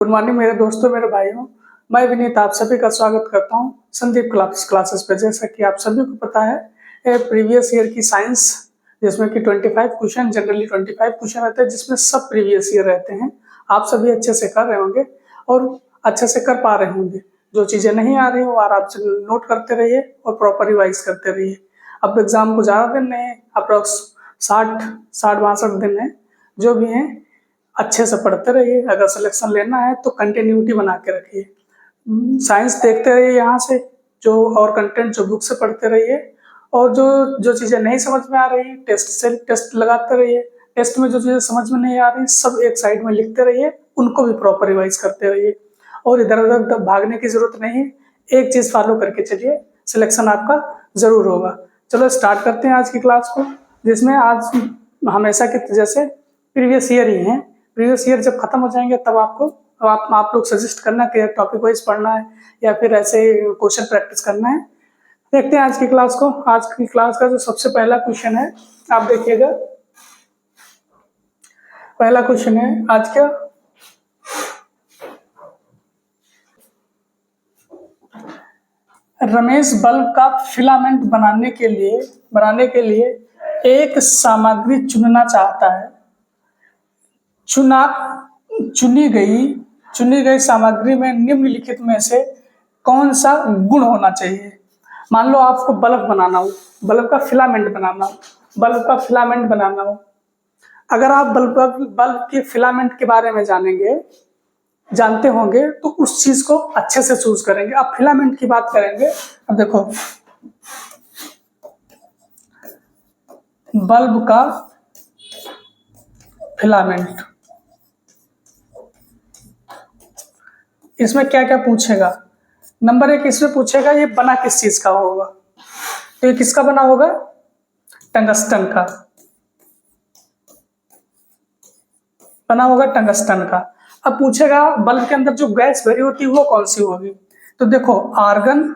Good morning मेरे दोस्तों, मेरे भाइयों। मैं विनीत आप सभी का स्वागत करता हूं संदीप क्लासेस पे। जैसा कि आप सभी को पता है, प्रीवियस ईयर की साइंस जिसमें कि 25 क्वेश्चन, जनरली 25 क्वेश्चन रहते हैं, जिसमें सब प्रीवियस ईयर रहते हैं। आप सभी अच्छे से कर रहे होंगे और अच्छे से कर पा रहे होंगे। जो चीज़ें नहीं आ रही हो आराम से नोट करते रहिए और प्रॉपर रिवाइज करते रहिए। अब एग्जाम को ज़्यादा दिन नहीं है, अप्रोक्स 60-62 दिन है। जो भी हैं अच्छे से पढ़ते रहिए। अगर सिलेक्शन लेना है तो कंटिन्यूटी बना के रखिए। साइंस देखते रहिए यहाँ से, जो और कंटेंट जो बुक से पढ़ते रहिए। और जो जो चीज़ें नहीं समझ में आ रही टेस्ट लगाते रहिए। टेस्ट में जो चीज़ें समझ में नहीं आ रही सब एक साइड में लिखते रहिए, उनको भी प्रॉपर रिवाइज करते रहिए। और इधर उधर भागने की जरूरत नहीं है, एक चीज़ फॉलो करके चलिए, सिलेक्शन आपका जरूर होगा। चलो स्टार्ट करते हैं आज की क्लास को, जिसमें आज हमेशा की जैसे प्रीवियस ईयर ही है। प्रीवियस ईयर जब खत्म हो जाएंगे तब आप लोग सजेस्ट करना कि टॉपिक वाइज पढ़ना है या फिर ऐसे क्वेश्चन प्रैक्टिस करना है। देखते हैं आज की क्लास को। आज की क्लास का जो सबसे पहला क्वेश्चन है, आप देखिएगा। पहला क्वेश्चन है आज का, रमेश बल्ब का फिलामेंट बनाने के लिए एक सामग्री चुनना चाहता है। चुनी गई सामग्री में निम्नलिखित में से कौन सा गुण होना चाहिए। मान लो आपको बल्ब बनाना हो, बल्ब का फिलामेंट बनाना हो। अगर आप बल्ब के फिलामेंट के बारे में जानते होंगे तो उस चीज को अच्छे से चूज करेंगे। अब फिलामेंट की बात करेंगे। अब देखो, बल्ब का फिलामेंट, इसमें क्या क्या पूछेगा। नंबर 1 इसमें पूछेगा ये बना किस चीज का होगा। तो ये किसका बना होगा? टंगस्टन का बना होगा, टंगस्टन का। अब पूछेगा बल्ब के अंदर जो गैस भरी होती है वो कौन सी होगी। तो देखो, argon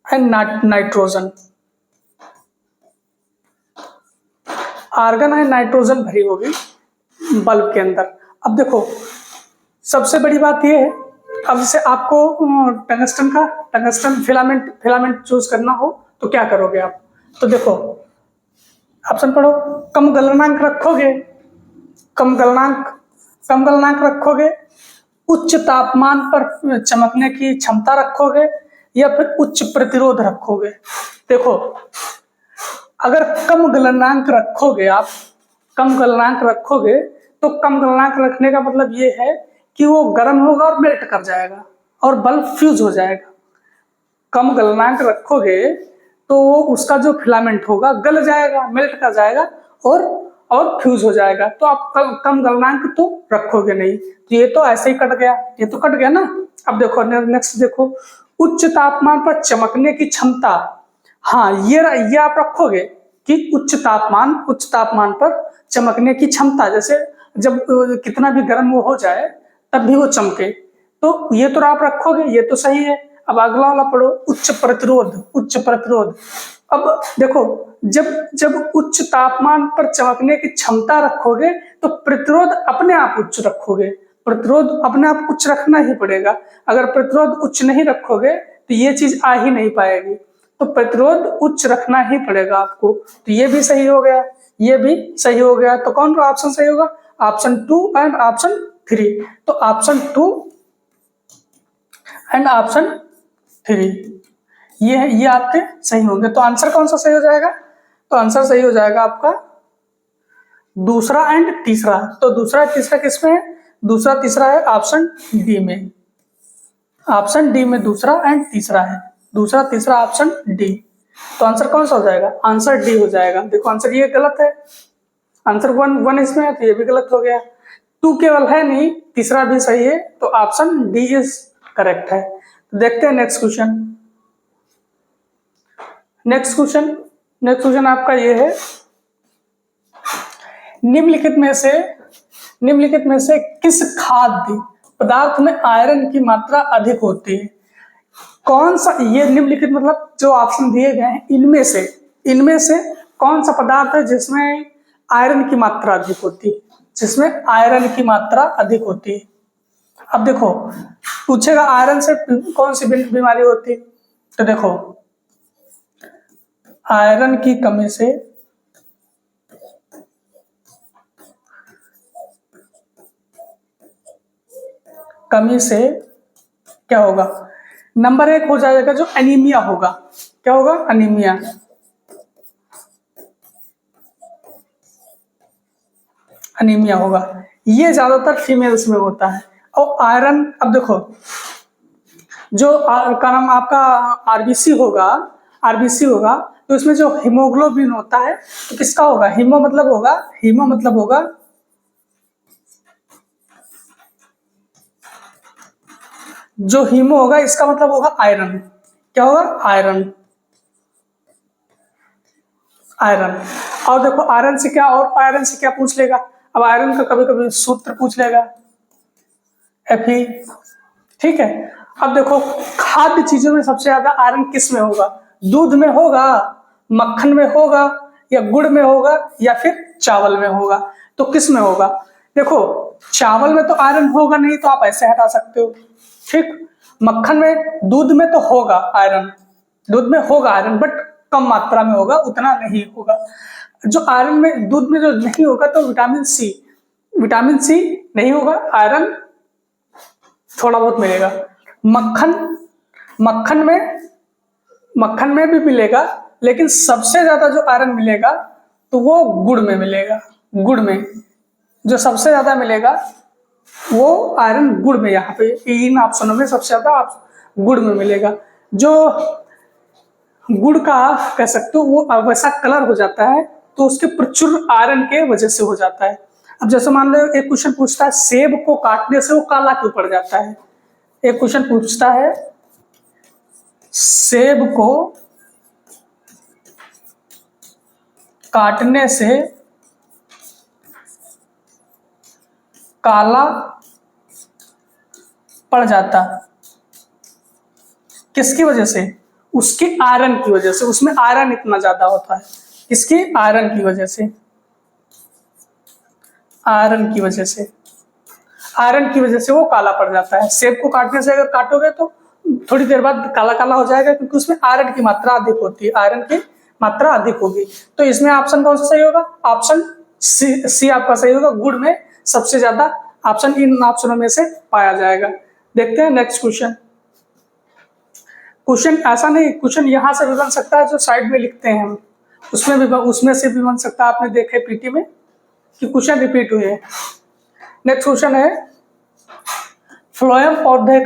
and nitrogen. Argon and nitrogen भरी होगी बल्ब के अंदर। अब देखो, सबसे बड़ी बात यह है, अब जैसे आपको टंगस्टन फिलामेंट चूज करना हो तो क्या करोगे आप। तो देखो ऑप्शन पढ़ो। कम गलनांक रखोगे, उच्च तापमान पर चमकने की क्षमता रखोगे, या फिर उच्च प्रतिरोध रखोगे। देखो, अगर कम गलनांक रखोगे तो कम गलनांक रखने का मतलब ये है कि वो गर्म होगा और मेल्ट कर जाएगा और बल्ब फ्यूज हो जाएगा। कम गलनांक रखोगे तो वो उसका जो फिलामेंट होगा गल जाएगा, मेल्ट कर जाएगा और फ्यूज हो जाएगा। तो आप कम गलनांक तो रखोगे नहीं। तो ये तो ऐसे ही कट गया, ना। अब देखो नेक्स्ट देखो, उच्च तापमान पर चमकने की क्षमता। हाँ, ये आप रखोगे कि उच्च तापमान पर चमकने की क्षमता। जैसे जब कितना भी गर्म वो हो जाए तब भी वो चमके, तो ये तो आप रखोगे, ये तो सही है। अब अगला वाला पढ़ो, उच्च प्रतिरोध। अब देखो, जब उच्च तापमान पर चमकने की क्षमता रखोगे तो प्रतिरोध अपने आप उच्च रखोगे। प्रतिरोध अपने आप उच्च रखना ही पड़ेगा। अगर प्रतिरोध उच्च नहीं रखोगे तो ये चीज आ ही नहीं पाएगी। तो प्रतिरोध उच्च रखना ही पड़ेगा आपको। तो ये भी सही हो गया, ये भी सही हो गया। तो कौन सा ऑप्शन सही होगा? Option 2 and option 3। तो ऑप्शन 2 एंड ऑप्शन 3 ये आपके सही होंगे। तो आंसर कौन सा सही हो जाएगा? तो आंसर सही हो जाएगा आपका दूसरा एंड तीसरा। तो दूसरा तीसरा किसमें है? दूसरा तीसरा है ऑप्शन डी में। ऑप्शन डी में दूसरा एंड तीसरा है, दूसरा तीसरा ऑप्शन डी। तो आंसर कौन सा हो जाएगा? आंसर डी हो जाएगा। देखो आंसर ये गलत है, आंसर 1 इसमें है तो ये भी गलत हो गया। 2 केवल है नहीं, तीसरा भी सही है। तो ऑप्शन डी इज करेक्ट है। तो देखते हैं नेक्स्ट क्वेश्चन आपका ये है, निम्नलिखित में से किस खाद्य पदार्थ में आयरन की मात्रा अधिक होती है। कौन सा, ये निम्नलिखित मतलब जो ऑप्शन दिए गए हैं इनमें से कौन सा पदार्थ है जिसमें आयरन की मात्रा अधिक होती है। जिसमें आयरन की मात्रा अधिक होती है। अब देखो पूछेगा आयरन से कौन सी बीमारी होती है, तो देखो आयरन की कमी से क्या होगा, नंबर 1 हो जाएगा जो एनीमिया होगा। क्या होगा, एनीमिया। एनीमिया होगा, ये ज्यादातर फीमेल्स में होता है। और आयरन, अब देखो जो का नाम आपका आरबीसी होगा तो इसमें जो हीमोग्लोबिन होता है तो किसका होगा, हीमो मतलब होगा जो हीमो होगा इसका मतलब होगा आयरन। क्या होगा, आयरन। और देखो आयरन से क्या पूछ लेगा, अब आयरन का कभी कभी सूत्र पूछ लेगा, Fe। ठीक है। अब देखो खाद्य चीजों में सबसे ज्यादा आयरन किस में होगा, दूध में होगा, मक्खन में होगा, या गुड़ में होगा, या फिर चावल में होगा। तो किस में होगा, देखो चावल में तो आयरन होगा नहीं तो आप ऐसे हटा सकते हो। ठीक, मक्खन में, दूध में तो होगा आयरन, बट कम मात्रा में होगा, उतना नहीं होगा। जो आयरन में, दूध में जो नहीं होगा तो विटामिन सी नहीं होगा, आयरन थोड़ा बहुत मिलेगा। मक्खन में भी मिलेगा, लेकिन सबसे ज्यादा जो आयरन मिलेगा तो वो गुड़ में मिलेगा। गुड़ में जो सबसे ज्यादा मिलेगा वो आयरन गुड़ में, यहाँ पे इन ऑप्शनों में सबसे ज्यादा गुड़ में मिलेगा। जो गुड़ का कह सकते हो वो वैसा कलर हो जाता है तो उसके प्रचुर आयरन के वजह से हो जाता है। अब जैसे मान लो एक क्वेश्चन पूछता है सेब को काटने से वो काला क्यों पड़ जाता है। एक क्वेश्चन पूछता है सेब को काटने से काला पड़ जाता, किसकी वजह से, उसके आयरन की वजह से। उसमें आयरन इतना ज्यादा होता है, किसकी, आयरन की वजह से। आयरन की वजह से वो काला पड़ जाता है। सेब को काटने से अगर काटोगे तो थोड़ी देर बाद काला काला हो जाएगा, क्योंकि उसमें आयरन की मात्रा अधिक होती है, आयरन की मात्रा अधिक होगी। तो इसमें ऑप्शन कौन सा सही होगा, ऑप्शन सी आपका सही होगा, गुड़ में सबसे ज्यादा ऑप्शन इन ऑप्शनों में से पाया जाएगा। देखते हैं नेक्स्ट क्वेश्चन। क्वेश्चन ऐसा नहीं, क्वेश्चन यहां से भी बन सकता है जो साइड में लिखते हैं हम, उसमें से भी बन सकता है। आपने देखे पीटी में कि क्वेश्चन रिपीट हुए हैं। नेक्स्ट क्वेश्चन है फ्लोएम पौधे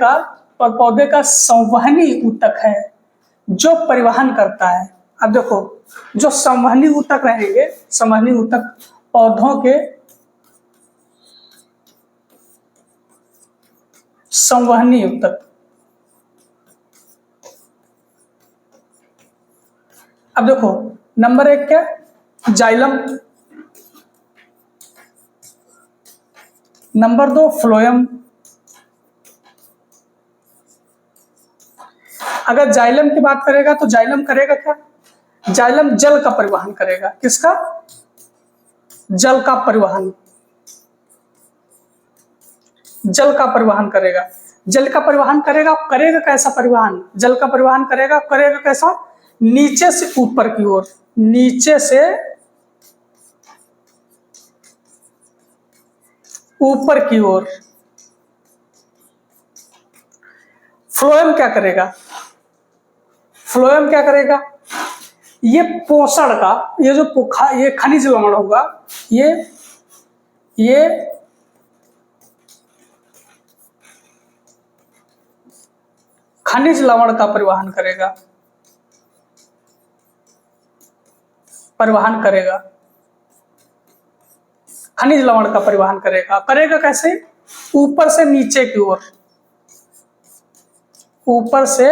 का संवहनी ऊतक है जो परिवहन करता है। अब देखो जो संवहनी ऊतक रहेंगे, संवहनी ऊतक पौधों के संवहनी ऊतक। अब देखो नंबर 1 क्या, जाइलम, नंबर 2 फ्लोएम। अगर जाइलम की बात करेगा तो जाइलम करेगा क्या, जाइलम जल का परिवहन करेगा। किसका, जल का परिवहन, जल का परिवहन करेगा। जल का परिवहन करेगा, करेगा कैसा परिवहन, जल का परिवहन करेगा कैसा, नीचे से ऊपर की ओर, नीचे से ऊपर की ओर। फ्लोएम क्या करेगा, फ्लोएम क्या करेगा, ये पोषण का, ये जो ये खनिज लवण होगा, ये खनिज लवण का परिवहन करेगा, खनिज लवण का परिवहन करेगा कैसे, ऊपर से नीचे की ओर, ऊपर से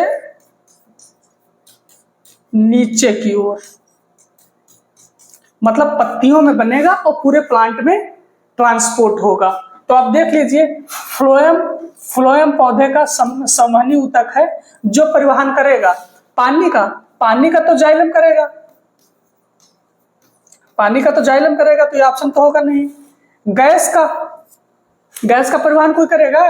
नीचे की ओर, मतलब पत्तियों में बनेगा और पूरे प्लांट में ट्रांसपोर्ट होगा। तो आप देख लीजिए फ्लोएम पौधे का संवहनी ऊतक है जो परिवहन करेगा पानी का तो जाइलम करेगा, तो ये ऑप्शन तो होगा नहीं। गैस का परिवहन कोई करेगा?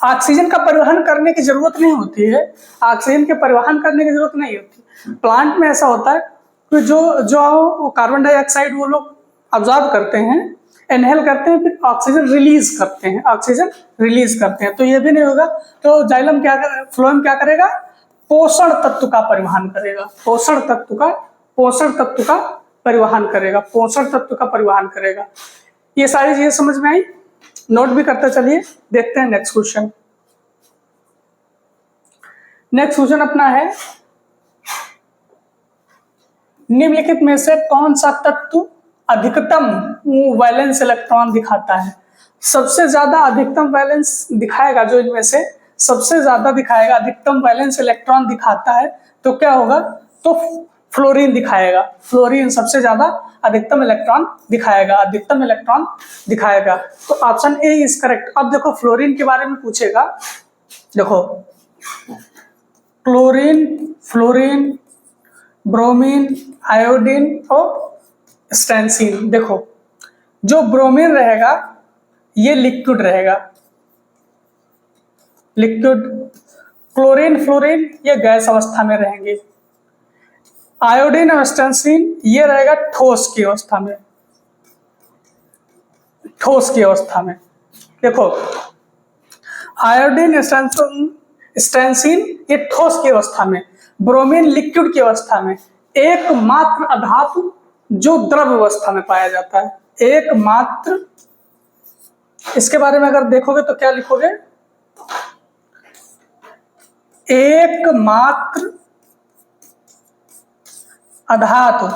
ऑक्सीजन का परिवहन करने की जरूरत नहीं होती है, ऑक्सीजन के परिवहन करने की जरूरत नहीं होती। प्लांट में ऐसा होता है कि जो कार्बन डाइऑक्साइड वो लोग ऑब्जॉर्व करते हैं, इनहेल करते हैं, फिर ऑक्सीजन रिलीज करते हैं। तो ये भी नहीं होगा, तो जाइलम फ्लोएम क्या करेगा? पोषण तत्व का परिवहन करेगा, पोषण तत्व का परिवहन करेगा। ये सारी चीजें समझ में आई? नोट भी करते चलिए। देखते हैं नेक्स्ट क्वेश्चन। नेक्स्ट क्वेश्चन अपना है, निम्नलिखित में से कौन सा तत्व अधिकतम वैलेंस इलेक्ट्रॉन दिखाता है? सबसे ज्यादा अधिकतम वैलेंस दिखाएगा, जो इनमें से सबसे ज्यादा दिखाएगा, अधिकतम वैलेंस इलेक्ट्रॉन दिखाता है, तो क्या होगा? तो फ्लोरीन दिखाएगा। फ्लोरीन सबसे ज्यादा अधिकतम इलेक्ट्रॉन दिखाएगा। तो ऑप्शन ए इज करेक्ट। अब देखो फ्लोरीन के बारे में पूछेगा। देखो फ्लोरीन, ब्रोमीन, आयोडीन और स्टैंसिन। देखो जो ब्रोमीन रहेगा ये लिक्विड रहेगा, क्लोरीन, फ्लोरीन ये गैस अवस्था में रहेंगे। आयोडीन और स्टैंसिन ये रहेगा ठोस की अवस्था में। देखो आयोडीन, स्टैंसिन ये ठोस की अवस्था में, ब्रोमीन लिक्विड की अवस्था में। एकमात्र अधातु जो द्रव अवस्था में पाया जाता है, एकमात्र। इसके बारे में अगर देखोगे तो क्या लिखोगे? एकमात्र अधातु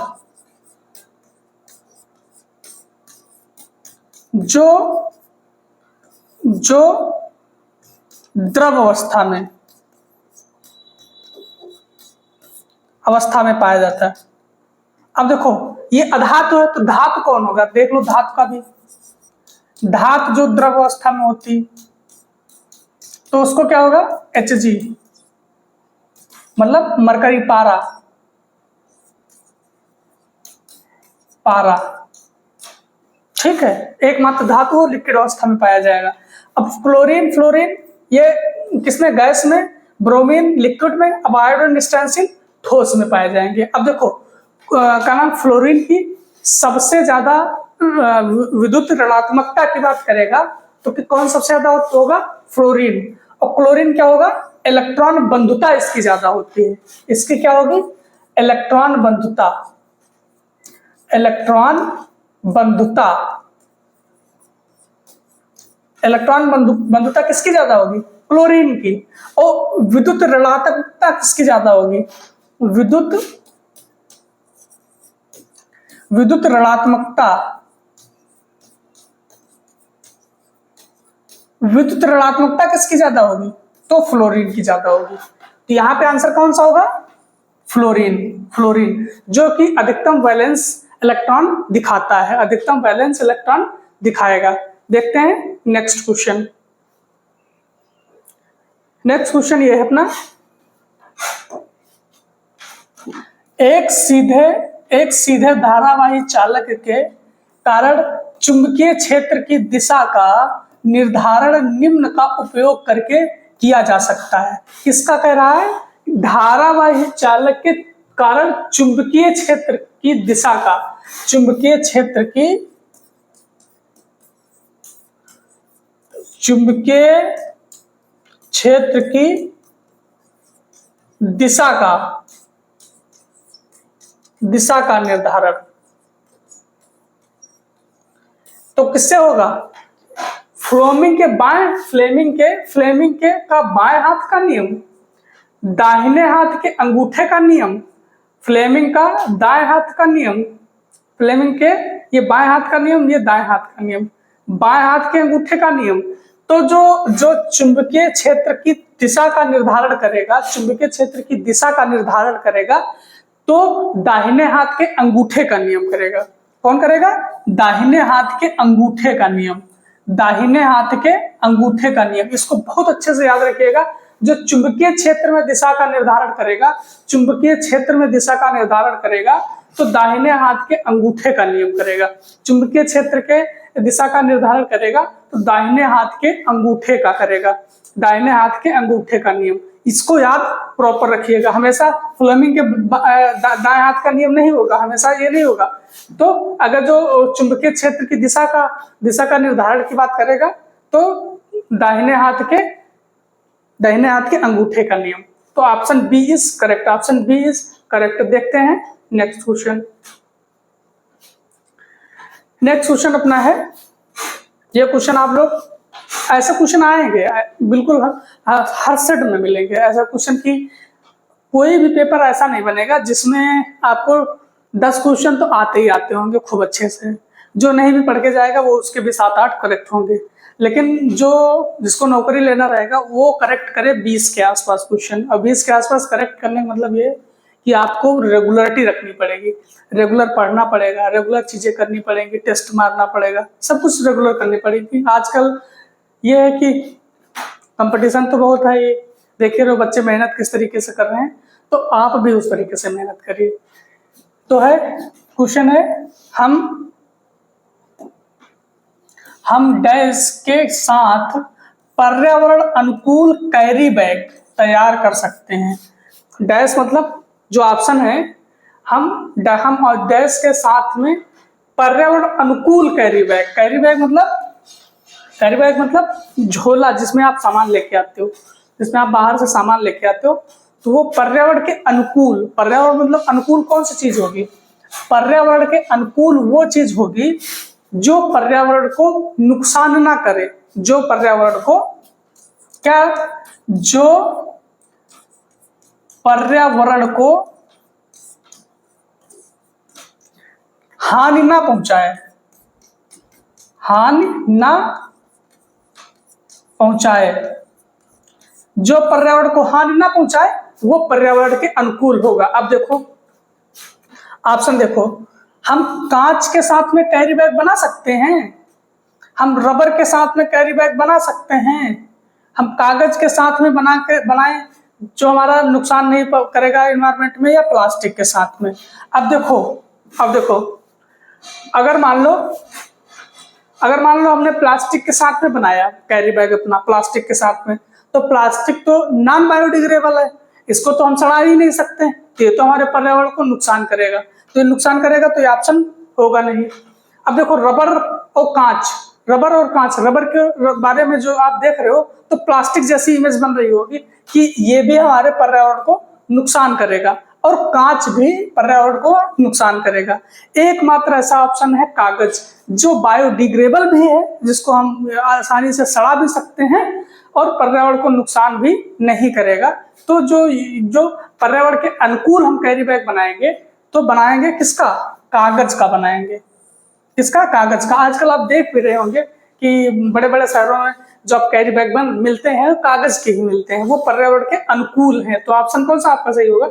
जो द्रव अवस्था में पाया जाता है। अब देखो ये अधातु है, तो धातु कौन होगा? देख लो धातु का भी। धातु जो द्रव अवस्था में होती तो उसको क्या होगा? Hg, मतलब मरकरी, पारा। ठीक है, एकमात्र धातु लिक्विड अवस्था में पाया जाएगा। अब क्लोरीन, फ्लोरीन ये किसमें? गैस में। ब्रोमीन लिक्विड में। अब आयोडीन, स्टैंसिन ठोस में पाए जाएंगे। अब देखो क्या नाम, फ्लोरीन की सबसे ज्यादा विद्युत ऋणात्मकता की बात करेगा तो कि कौन सबसे ज्यादा होगा? फ्लोरीन। और क्लोरीन क्या होगा? इलेक्ट्रॉन बंधुता इसकी ज्यादा होती है। इसकी क्या होगी? इलेक्ट्रॉन बंधुता। इलेक्ट्रॉन बंधुता किसकी ज्यादा होगी? क्लोरीन की। और विद्युत ऋणात्मकता किसकी ज्यादा होगी? विद्युत ऋणात्मकता किसकी ज्यादा होगी? तो फ्लोरीन की ज्यादा होगी। तो यहां पे आंसर कौन सा होगा? फ्लोरीन जो कि अधिकतम वैलेंस इलेक्ट्रॉन दिखाता है, अधिकतम वैलेंस इलेक्ट्रॉन दिखाएगा। देखते हैं नेक्स्ट क्वेश्चन। नेक्स्ट क्वेश्चन ये है अपना, एक सीधे धारावाही चालक के कारण चुंबकीय क्षेत्र की दिशा का निर्धारण निम्न का उपयोग करके किया जा सकता है। किसका कह रहा है? धारावाही चालक के कारण चुंबकीय क्षेत्र की दिशा का, चुंबकीय क्षेत्र की दिशा का निर्धारण तो किससे होगा? फ्लेमिंग के का बाएं हाथ का नियम, दाहिने हाथ के अंगूठे का नियम, फ्लेमिंग का दाएं हाथ का नियम, फ्लेमिंग के ये बाएं हाथ का नियम, ये दाएं हाथ का नियम, बाएं हाथ के अंगूठे का नियम। तो जो चुंबकीय क्षेत्र की दिशा का निर्धारण करेगा, चुंबकीय क्षेत्र की दिशा का निर्धारण करेगा तो दाहिने हाथ के अंगूठे का नियम करेगा। कौन करेगा? दाहिने हाथ के अंगूठे का नियम, दाहिने हाथ के अंगूठे का नियम। इसको बहुत अच्छे से याद रखिएगा। जो चुंबकीय क्षेत्र में दिशा का निर्धारण करेगा, चुंबकीय क्षेत्र में दिशा का निर्धारण करेगा तो दाहिने हाथ के अंगूठे का नियम करेगा। चुंबकीय क्षेत्र के दिशा का निर्धारण करेगा तो दाहिने हाथ के अंगूठे का करेगा, दाहिने हाथ के अंगूठे का नियम। इसको याद प्रॉपर रखिएगा, हमेशा फ्लेमिंग के दाएं हाथ का नियम नहीं होगा, हमेशा ये नहीं होगा। तो अगर जो चुंबकीय क्षेत्र की दिशा का निर्धारण की बात करेगा तो दाहिने हाथ के अंगूठे का नियम। तो option B is correct, option B is correct. देखते हैं नेक्स्ट क्वेश्चन। नेक्स्ट क्वेश्चन अपना है, ये क्वेश्चन आप लोग, ऐसे क्वेश्चन आएंगे बिल्कुल हर सेट में मिलेंगे। ऐसा क्वेश्चन की कोई भी पेपर ऐसा नहीं बनेगा जिसमें आपको 10 क्वेश्चन तो आते ही आते होंगे खूब अच्छे से। जो नहीं भी पढ़ के जाएगा वो उसके भी 7-8 करेक्ट होंगे, लेकिन जिसको नौकरी लेना रहेगा वो करेक्ट करे 20 के आसपास क्वेश्चन। और 20 के आसपास करेक्ट करने का मतलब ये कि आपको रेगुलरिटी रखनी पड़ेगी, रेगुलर पढ़ना पड़ेगा, रेगुलर चीजें करनी पड़ेंगी, टेस्ट मारना पड़ेगा, सब कुछ रेगुलर करनी पड़ेगी। आजकल ये है कि कंपटीशन तो बहुत है, ये देखिए रहो बच्चे मेहनत किस तरीके से कर रहे हैं, तो आप भी उस तरीके से मेहनत करिए। तो है क्वेश्चन है, हम डैश के साथ पर्यावरण अनुकूल कैरी बैग तैयार कर सकते हैं। डैश मतलब जो ऑप्शन है, हम और डैश के साथ में पर्यावरण अनुकूल कैरी बैग मतलब झोला जिसमें आप सामान लेके आते हो, जिसमें आप बाहर से सामान लेके आते हो, तो वो पर्यावरण के अनुकूल, पर्यावरण मतलब अनुकूल कौन सी चीज होगी? पर्यावरण के अनुकूल वो चीज होगी जो पर्यावरण को नुकसान ना करे, जो पर्यावरण को हानि ना पहुंचाए, जो पर्यावरण को हानि ना पहुंचाए वो पर्यावरण के अनुकूल होगा। अब देखो ऑप्शन देखो, हम कांच के साथ में कैरी बैग बना सकते हैं, हम रबर के साथ में कैरी बैग बना सकते हैं, हम कागज के साथ में बनाएं जो हमारा नुकसान नहीं करेगा एनवायरनमेंट में, या प्लास्टिक के साथ में। अब देखो अगर मान लो हमने प्लास्टिक के साथ में बनाया कैरी बैग अपना, प्लास्टिक के साथ में, तो प्लास्टिक तो नॉन बायोडिग्रेडेबल है, इसको तो हम सड़ा ही नहीं सकते, ये तो हमारे पर्यावरण को नुकसान करेगा, तो ये नुकसान करेगा तो ये ऑप्शन होगा नहीं। अब देखो रबर के बारे में जो आप देख रहे हो, तो प्लास्टिक जैसी इमेज बन रही होगी कि ये भी हमारे पर्यावरण को नुकसान करेगा और कांच भी पर्यावरण को नुकसान करेगा। एकमात्र ऐसा ऑप्शन है कागज, जो बायोडिग्रेडेबल भी है, जिसको हम आसानी से सड़ा भी सकते हैं और पर्यावरण को नुकसान भी नहीं करेगा। तो जो पर्यावरण के अनुकूल हम कैरी बैग बनाएंगे, तो बनाएंगे किसका? कागज का बनाएंगे। किसका? कागज का। आजकल आप देख भी रहे होंगे कि बड़े बड़े शहरों में जो कैरी बैग मिलते हैं कागज के ही मिलते हैं, वो पर्यावरण के अनुकूल हैं। तो ऑप्शन कौन सा आपका सही होगा?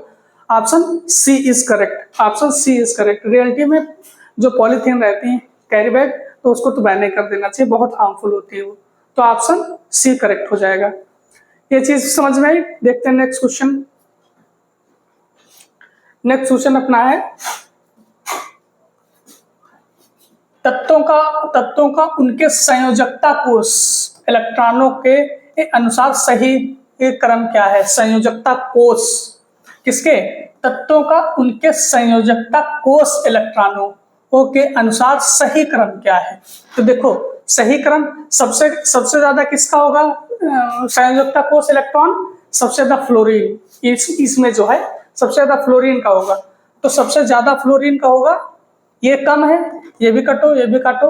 Option C is correct, option C is correct. Reality में जो पॉलीथीन रहती है कैरी बैग, तो उसको तो बैन नहीं कर देना चाहिए, बहुत हार्मफुल होती है वो। तो ऑप्शन सी करेक्ट हो जाएगा। ये चीज समझ में आई। देखते हैं नेक्स्ट क्वेश्चन। नेक्स्ट क्वेश्चन अपना है, तत्वों का उनके संयोजकता कोष इलेक्ट्रॉनों के अनुसार सही क्रम क्या है? संयोजकता कोष किसके? तत्वों का उनके संयोजकता कोष इलेक्ट्रॉनों के अनुसार सही क्रम क्या है? तो देखो सही क्रम सबसे ज्यादा किसका होगा? संयोजकता कोष इलेक्ट्रॉन सबसे ज्यादा फ्लोरीन, इसमें जो है सबसे ज्यादा फ्लोरीन का होगा। तो सबसे ज्यादा फ्लोरीन का होगा, ये कम है, ये भी काटो, ये भी काटो,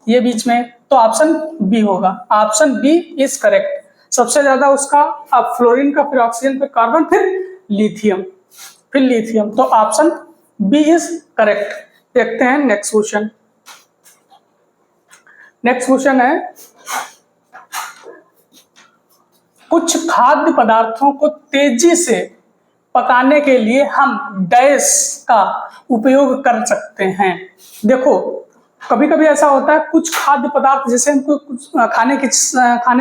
ये बीच में, तो ऑप्शन बी होगा। Option B is correct. सबसे ज्यादा उसका अब फ्लोरीन का, फिर ऑक्सीजन, फिर कार्बन, फिर लिथियम, तो ऑप्शन बी इज करेक्ट। देखते हैं नेक्स्ट क्वेश्चन। नेक्स्ट क्वेश्चन है, कुछ खाद्य पदार्थों को तेजी से पकाने के लिए हम डैश का उपयोग कर सकते हैं। देखो कभी कभी ऐसा होता है, कुछ खाद्य पदार्थ जैसे हम कुछ खाने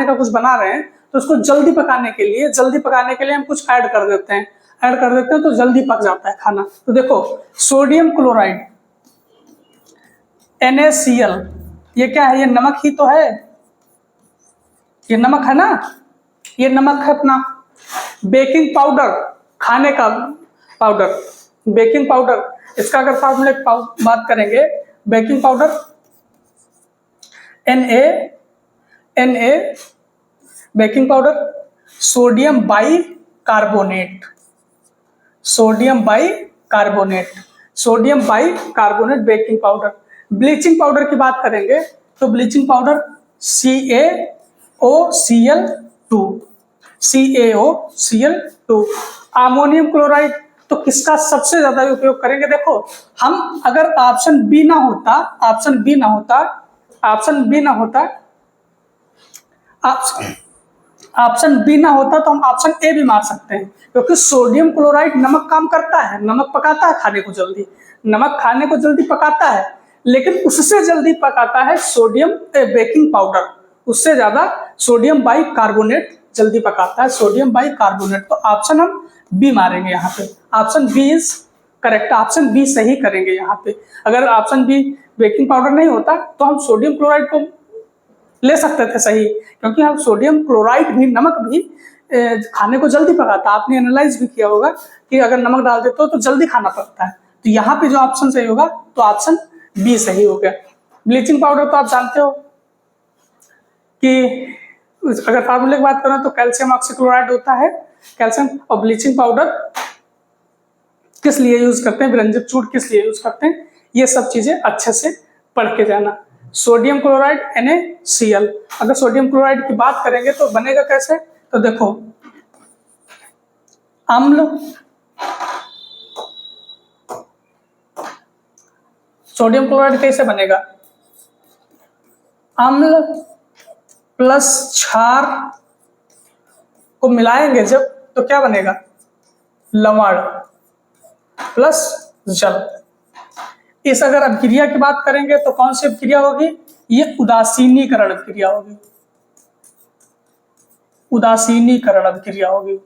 का कुछ बना रहे हैं, तो उसको जल्दी पकाने के लिए हम कुछ ऐड कर देते हैं। ऐड कर देते हैं तो जल्दी पक जाता है खाना। तो देखो सोडियम क्लोराइड NaCl, ये क्या है? ये नमक ही तो है, ये नमक है ना, ये नमक है अपना। बेकिंग पाउडर, खाने का पाउडर, बेकिंग पाउडर, इसका अगर फार्मूले की बात करेंगे, baking powder Na baking powder, sodium by carbonate, sodium by carbonate, sodium by carbonate baking powder. Bleaching powder की बात करेंगे तो bleaching powder CaOCl2, CaOCl2। Ammonium chloride तो किसका सबसे ज्यादा उपयोग करेंगे? देखो हम अगर ऑप्शन बी ना होता, ऑप्शन बी ना होता, ऑप्शन बी ना होता, ऑप्शन बी ना होता तो हम ऑप्शन ए भी मार सकते हैं, क्योंकि सोडियम क्लोराइड नमक काम करता है, नमक पकाता है खाने को जल्दी, नमक खाने को जल्दी पकाता है, लेकिन उससे जल्दी पकाता है सोडियम बेकिंग पाउडर, उससे ज्यादा सोडियम बाई कार्बोनेट जल्दी पकाता है, सोडियम बाई कार्बोनेट। तो ऑप्शन हम बी मारेंगे यहाँ पे, option B is correct, option B सही करेंगे यहाँ पे। अगर ऑप्शन बी बेकिंग पाउडर नहीं होता तो हम सोडियम क्लोराइड को ले सकते थे सही, क्योंकि हम सोडियम क्लोराइड भी, नमक भी खाने को जल्दी पकाता है। आपने एनालाइज भी किया होगा कि अगर नमक डाल देते हो तो जल्दी खाना पकता है। तो यहाँ पे जो ऑप्शन सही होगा तो ऑप्शन बी सही हो गया। ब्लीचिंग पाउडर तो आप जानते हो कि अगर फार्मूले की बात करें तो कैल्शियम ऑक्सीक्लोराइड होता है, कैल्शियम। और ब्लीचिंग पाउडर किस लिए यूज करते हैं, व्यंजक चूर्ण किस लिए यूज करते हैं, ये सब चीजें अच्छे से पढ़ के जाना। सोडियम क्लोराइड NaCl, अगर सोडियम क्लोराइड की बात करेंगे तो बनेगा कैसे? तो देखो अम्ल, सोडियम क्लोराइड कैसे बनेगा? अम्ल प्लस क्षार को मिलाएंगे जब तो क्या बनेगा? लवण प्लस जल। इस अगर अभिक्रिया की बात करेंगे तो कौन सी अभिक्रिया होगी? ये उदासीनीकरण अभिक्रिया होगी, उदासीनीकरण अभिक्रिया होगी,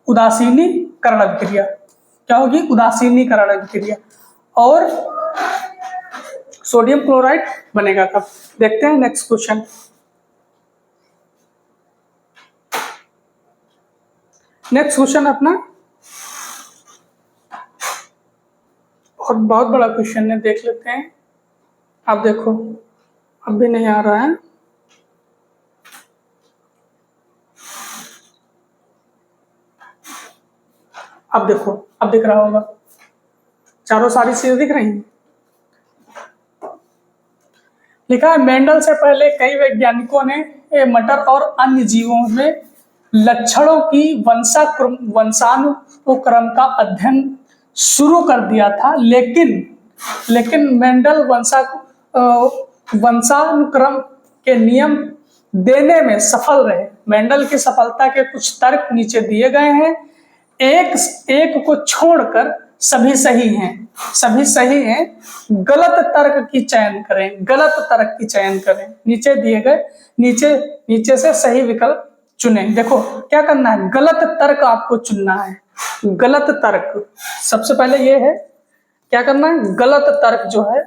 उदासीनीकरण अभिक्रिया क्या होगी? उदासीनीकरण अभिक्रिया। और सोडियम क्लोराइड बनेगा कब? देखते हैं नेक्स्ट क्वेश्चन। नेक्स्ट क्वेश्चन अपना बहुत बड़ा क्वेश्चन है, देख लेते हैं। आप देखो अब भी नहीं आ रहा है, अब देखो, अब दिख रहा होगा, चारों सारी चीजें दिख रही हैं। लिखा है मेंडल से पहले कई वैज्ञानिकों ने मटर और अन्य जीवों में लक्षणों की वंशानुक्रम का अध्ययन शुरू कर दिया था, लेकिन मेंडल वंशानुक्रम के नियम देने में सफल रहे। मेंडल की सफलता के कुछ तर्क नीचे दिए गए हैं। एक को छोड़कर सभी सही हैं, सभी सही हैं। गलत तर्क की चयन करें, गलत तर्क की चयन करें। नीचे दिए गए, नीचे से सही विकल्प चुने। देखो क्या करना है, गलत तर्क आपको चुनना है। गलत तर्क सबसे पहले ये है, क्या करना है? गलत तर्क जो है,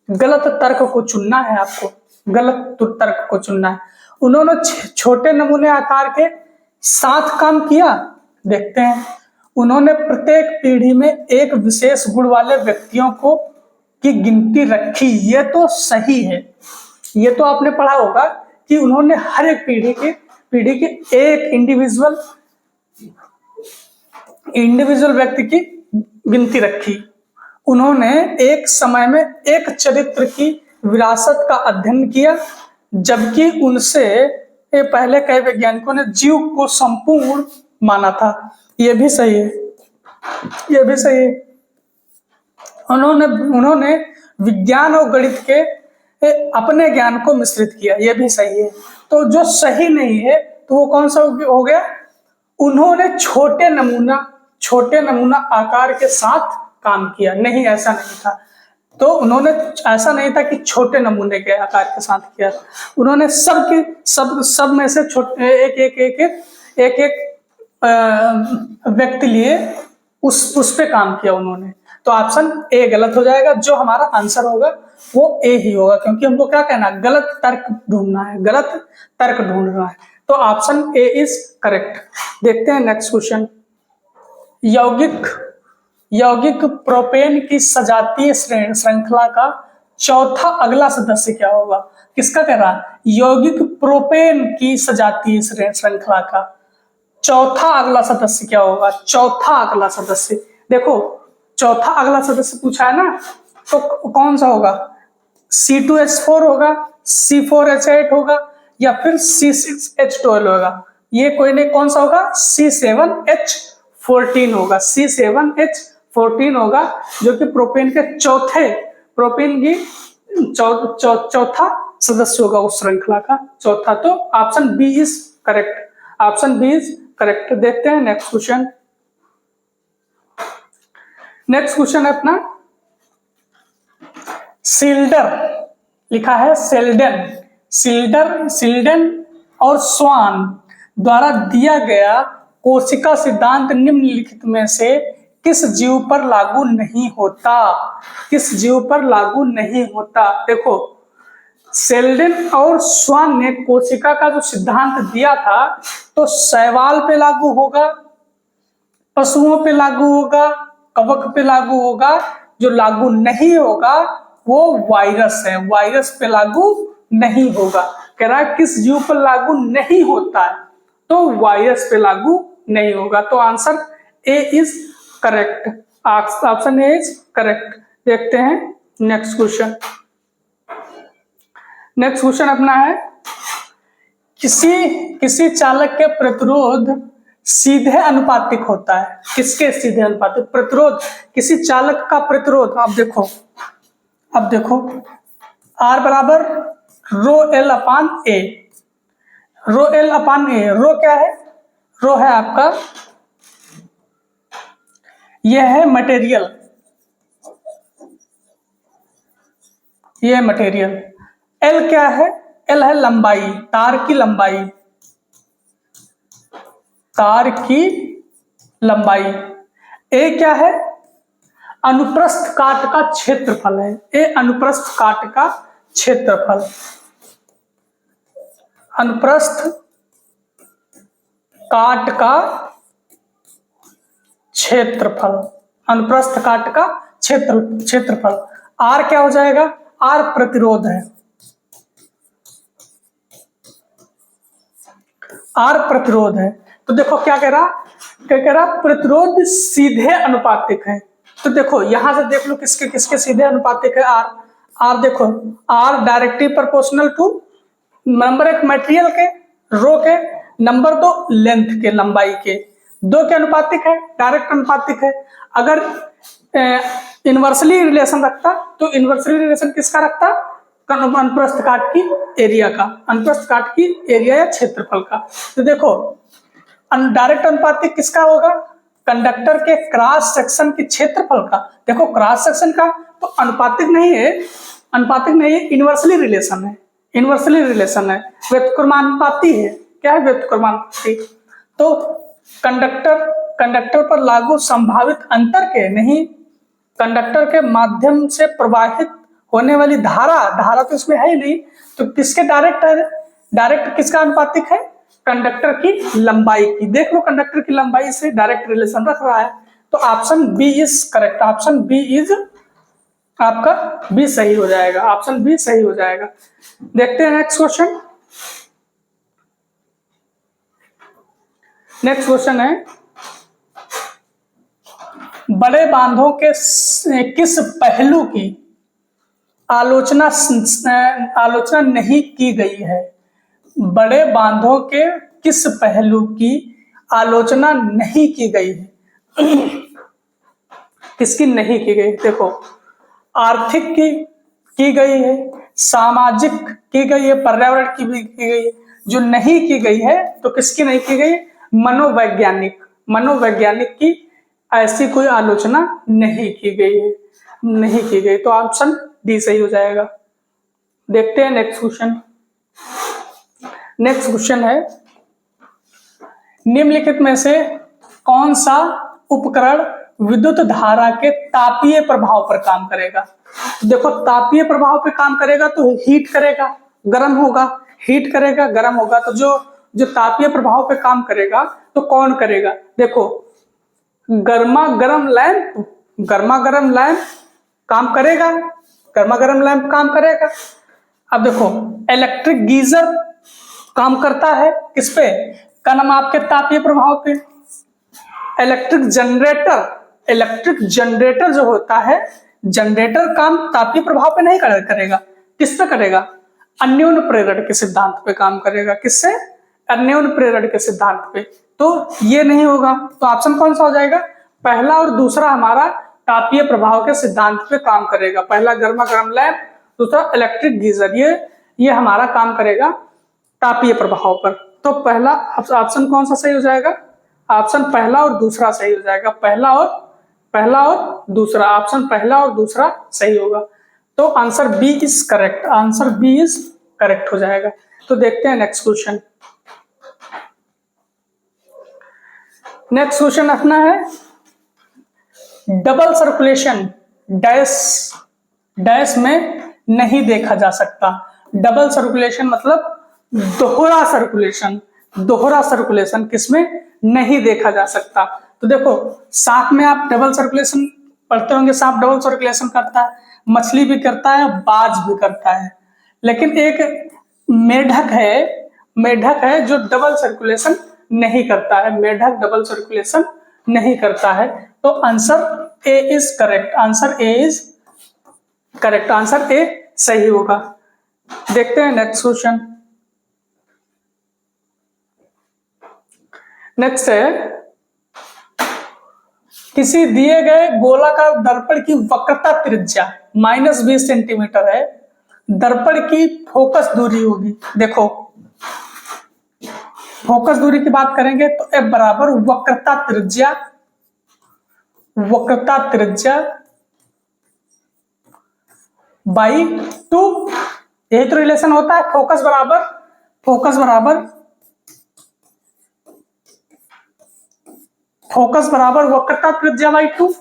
गलत तर्क को चुनना है आपको, गलत तर्क को चुनना है। उन्होंने छोटे नमूने आकार के साथ काम किया, देखते हैं। उन्होंने प्रत्येक पीढ़ी में एक विशेष गुण वाले व्यक्तियों को की गिनती रखी, ये तो सही है। ये तो आपने पढ़ा होगा कि उन्होंने हर एक पीढ़ी के एक इंडिविजुअल व्यक्ति की गिनती रखी। उन्होंने एक समय में एक चरित्र की विरासत का अध्ययन किया, जबकि उनसे पहले कई वैज्ञानिकों ने जीव को संपूर्ण माना था। ये भी सही है, ये भी सही है। उन्होंने विज्ञान और गणित के अपने ज्ञान को मिश्रित किया, ये भी सही है। तो जो सही नहीं है तो वो कौन सा हो गया? उन्होंने छोटे नमूना आकार के साथ काम किया। नहीं, ऐसा नहीं था। तो उन्होंने ऐसा नहीं था कि छोटे नमूने के आकार के साथ किया, उन्होंने सब में से छोटे एक व्यक्ति लिए उस पे काम किया उन्होंने। तो ऑप्शन ए गलत हो जाएगा। जो हमारा आंसर होगा वो ए ही होगा, क्योंकि हमको क्या कहना है, गलत तर्क ढूंढना है, गलत तर्क ढूंढना है। तो ऑप्शन ए इज करेक्ट। देखते हैं नेक्स्ट क्वेश्चन। यौगिक प्रोपेन की सजातीय श्रृंखला का चौथा अगला सदस्य क्या होगा? किसका कह रहा है? यौगिक प्रोपेन की सजातीय श्रृंखला का चौथा अगला सदस्य क्या होगा? चौथा अगला सदस्य, देखो चौथा अगला सदस्य पूछा है ना, तो कौन सा होगा? C2H4 होगा, C4H8 होगा, या फिर C6H12 होगा। ये कोई नहीं, कौन सा होगा? C7H14 होगा, C7H14 होगा, जो कि प्रोपेन के प्रोपेन की चौथा सदस्य होगा उस श्रृंखला का, चौथा। तो option B is correct, option B is correct. देखते हैं नेक्स्ट क्वेश्चन। नेक्स्ट क्वेश्चन है अपना सिल्डर, लिखा है सिल्डन और स्वान द्वारा दिया गया कोशिका सिद्धांत निम्नलिखित में से किस जीव पर लागू नहीं होता? किस जीव पर लागू नहीं होता? देखो सेल्डन और स्वान ने कोशिका का जो सिद्धांत दिया था, तो शैवाल पे लागू होगा, पशुओं पे लागू होगा, कवक पे लागू होगा। जो लागू नहीं होगा वो वायरस है, वायरस पे लागू नहीं होगा। कह रहा है किस जीव पर लागू नहीं होता है, तो वायरस पे लागू नहीं होगा। तो answer A is correct, option A is correct. देखते हैं नेक्स्ट क्वेश्चन। नेक्स्ट क्वेश्चन अपना है किसी चालक के प्रतिरोध सीधे अनुपातिक होता है। किसके सीधे अनुपातिक? प्रतिरोध, किसी चालक का प्रतिरोध। अब देखो R बराबर रो एल अपान ए। रो एल अपान ए, रो क्या है? रो है आपका, यह है मटेरियल, ये है मटेरियल। एल क्या है? एल है लंबाई, तार की लंबाई, तार की लंबाई। ए क्या है? अनुप्रस्थ काट का क्षेत्रफल है, ए अनुप्रस्थ काट का क्षेत्रफल, अनुप्रस्थ काट का क्षेत्रफल, अनुप्रस्थ काट का क्षेत्रफल। आर क्या हो जाएगा? आर प्रतिरोध है, आर प्रतिरोध है। तो देखो क्या कह रहा प्रतिरोध सीधे अनुपातिक है। तो देखो यहां से देख लो किसके किसके सीधे अनुपातिक है। आर देखो, R directly proportional to number एक मटेरियल के, रो के, नंबर दो लेंथ के, लंबाई के, दो के अनुपातिक है, डायरेक्ट अनुपातिक है। अगर इनवर्सली रिलेशन रखता तो इनवर्सली रिलेशन किसका रखता? अनुप्रस्थ काट की एरिया का, अनुप्रस्थ काट की एरिया या क्षेत्रफल का। तो देखो डायरेक्ट अनुपातिक किसका होगा? कंडक्टर के क्रॉस सेक्शन के क्षेत्रफल का। देखो क्रॉस सेक्शन का तो अनुपातिक नहीं है, इनवर्सली रिलेशन है, इनवर्सली रिलेशन है, व्युत्क्रमानुपाती है। क्या है? व्युत्क्रमानुपाती। तो कंडक्टर पर लागू संभावित अंतर के नहीं, कंडक्टर के माध्यम से प्रवाहित होने वाली धारा तो इसमें है ही नहीं, तो किसके डायरेक्ट है? डायरेक्ट किसका अनुपातिक है? कंडक्टर की लंबाई की। देख लो कंडक्टर की लंबाई से डायरेक्ट रिलेशन रख रहा है। तो option B is correct, option B is आपका बी सही हो जाएगा, ऑप्शन बी सही हो जाएगा। देखते हैं नेक्स्ट क्वेश्चन। नेक्स्ट क्वेश्चन है बड़े बांधों के किस पहलू की आलोचना नहीं की गई है? बड़े बांधों के किस पहलू की आलोचना नहीं की गई है? किसकी नहीं की गई? देखो आर्थिक की गई है, सामाजिक की गई है, पर्यावरण की भी की गई है। जो नहीं की गई है तो किसकी नहीं की गई? मनोवैज्ञानिक की ऐसी कोई आलोचना नहीं की गई है, नहीं की गई। तो ऑप्शन डी सही हो जाएगा। देखते हैं नेक्स्ट क्वेश्चन। नेक्स्ट क्वेश्चन है निम्नलिखित में से कौन सा उपकरण विद्युत धारा के तापीय प्रभाव पर काम करेगा? देखो तापीय प्रभाव पे काम करेगा तो हीट करेगा, गर्म होगा, हीट करेगा, गर्म होगा। तो जो तापीय प्रभाव पे काम करेगा तो कौन करेगा? देखो गर्मा गर्म लैंप, गर्मा गर्म लैंप काम करेगा, गर्मा गर्म लैंप काम करेगा। अब देखो इलेक्ट्रिक गीजर काम करता है किस पे? का नाम आपके तापीय प्रभाव पे। इलेक्ट्रिक जनरेटर जो होता है, जनरेटर काम तापीय प्रभाव पे नहीं करेगा, किस पे करेगा? अन्योन्य प्रेरण के सिद्धांत पे काम करेगा। किससे? अन्योन्य प्रेरण के सिद्धांत पे। तो ये नहीं होगा, तो ऑप्शन कौन सा हो जाएगा? पहला और दूसरा हमारा तापीय प्रभाव के सिद्धांत पे काम करेगा। पहला गर्मा गर्म लैंप, दूसरा इलेक्ट्रिक गीजर, ये हमारा काम करेगा तापीय प्रभाव पर। तो पहला ऑप्शन कौन सा सही हो जाएगा? ऑप्शन पहला और दूसरा सही हो जाएगा। पहला और दूसरा, ऑप्शन पहला और दूसरा सही होगा। तो answer B is correct, answer B is correct हो जाएगा। तो देखते हैं नेक्स्ट क्वेश्चन। नेक्स्ट क्वेश्चन अपना है डबल सर्कुलेशन डैश में नहीं देखा जा सकता। डबल सर्कुलेशन मतलब दोहरा सर्कुलेशन किसमें नहीं देखा जा सकता? तो देखो सांप में आप डबल सर्कुलेशन पढ़ते होंगे, सांप डबल सर्कुलेशन करता है, मछली भी करता है, बाज भी करता है। लेकिन एक मेढक है जो डबल सर्कुलेशन नहीं करता है, मेढक डबल सर्कुलेशन नहीं करता है। तो answer A is correct, answer A is correct, answer A सही होगा। देखते हैं नेक्स्ट क्वेश्चन। नेक्स्ट है किसी दिए गए गोलाकार दर्पण की वक्रता त्रिज्या -20 सेंटीमीटर है, दर्पण की फोकस दूरी होगी। देखो फोकस दूरी की बात करेंगे तो F बराबर वक्रता त्रिज्या बाई 2, यही तो रिलेशन होता है। फोकस बराबर वक्रता त्रिज्या बाई 2,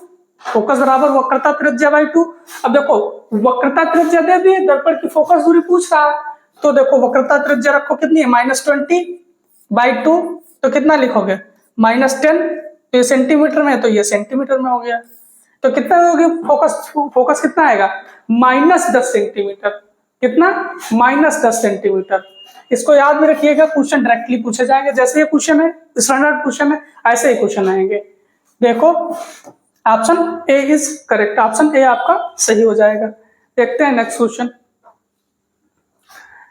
फोकस बराबर वक्रता त्रिज्या बाई 2। अब देखो वक्रता त्रिज्या दे दी, दर्पण की फोकस दूरी पूछ रहा है, तो देखो वक्रता त्रिज्या रखो कितनी है? -20/2। तो कितना लिखोगे? -10। तो ये सेंटीमीटर में है तो ये सेंटीमीटर में हो गया। तो कितना होगी फोकस कितना आएगा? -10 सेंटीमीटर। कितना? -10 सेंटीमीटर। इसको याद में रखिएगा, क्वेश्चन डायरेक्टली पूछे जाएंगे। जैसे ये क्वेश्चन है, स्टैंडर्ड क्वेश्चन है, ऐसे ही क्वेश्चन आएंगे। देखो option A is correct, option A आपका सही हो जाएगा। देखते हैं नेक्स्ट क्वेश्चन।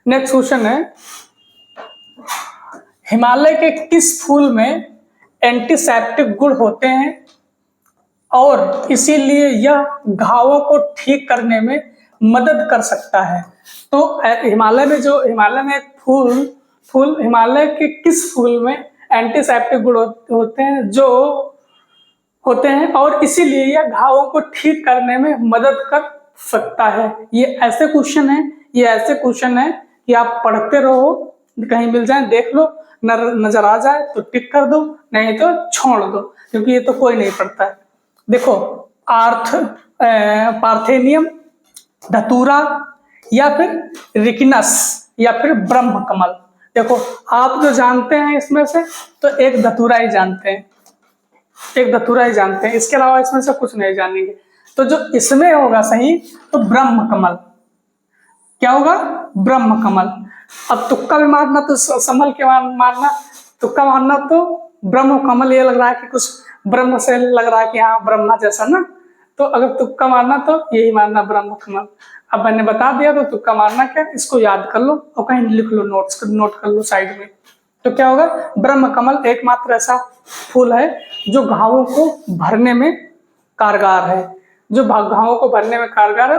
नेक्स्ट क्वेश्चन है हिमालय के किस फूल में एंटीसेप्टिक गुण होते हैं और इसीलिए यह घावों को ठीक करने में मदद कर सकता है? तो हिमालय में एक फूल हिमालय के किस फूल में एंटीसेप्टिक गुण होते हैं और इसीलिए यह घावों को ठीक करने में मदद कर सकता है? ये ऐसे क्वेश्चन है कि आप पढ़ते रहो, कहीं मिल जाए देख लो, नजर आ जाए तो टिक कर दो, नहीं तो छोड़ दो, क्योंकि ये तो कोई नहीं पढ़ता है। देखो पार्थेनियम, धतूरा, या फिर रिकिनस, या फिर ब्रह्म कमल। देखो आप जो जानते हैं इसमें से तो एक धतूरा ही जानते हैं, इसके अलावा इसमें से कुछ नहीं जानेंगे। तो जो इसमें होगा सही तो ब्रह्म कमल। क्या होगा? ब्रह्म कमल। अब तुक्का भी मारना तो संभल के मारना, तुक्का मारना तो ब्रह्म कमल, ये लग रहा है कि कुछ ब्रह्म से लग रहा है कि हाँ ब्रह्मा जैसा ना, तो अगर तुक्का मारना तो यही मारना, ब्रह्म कमल। अब मैंने बता दिया तो तुक्का मारना क्या, इसको याद कर लो और कहीं लिख लो, नोट कर लो साइड में। तो क्या होगा? ब्रह्म कमल एकमात्र ऐसा फूल है जो घावों को भरने में कारगर है,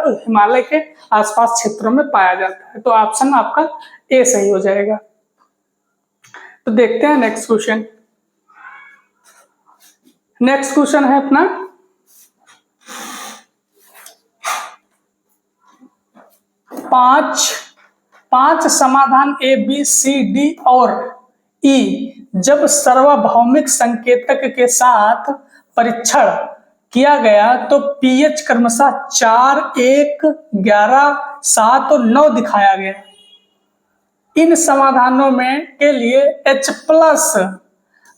और हिमालय के आसपास क्षेत्रों में पाया जाता है। तो ऑप्शन आपका ए सही हो जाएगा। तो देखते हैं नेक्स्ट क्वेश्चन। नेक्स्ट क्वेश्चन है अपना पांच समाधान A B C D और ई जब सार्वभौमिक संकेतक के साथ परीक्षण किया गया तो पीएच क्रमशः 4, 1, 11, 7 और 9 दिखाया गया। इन समाधानों में के लिए H+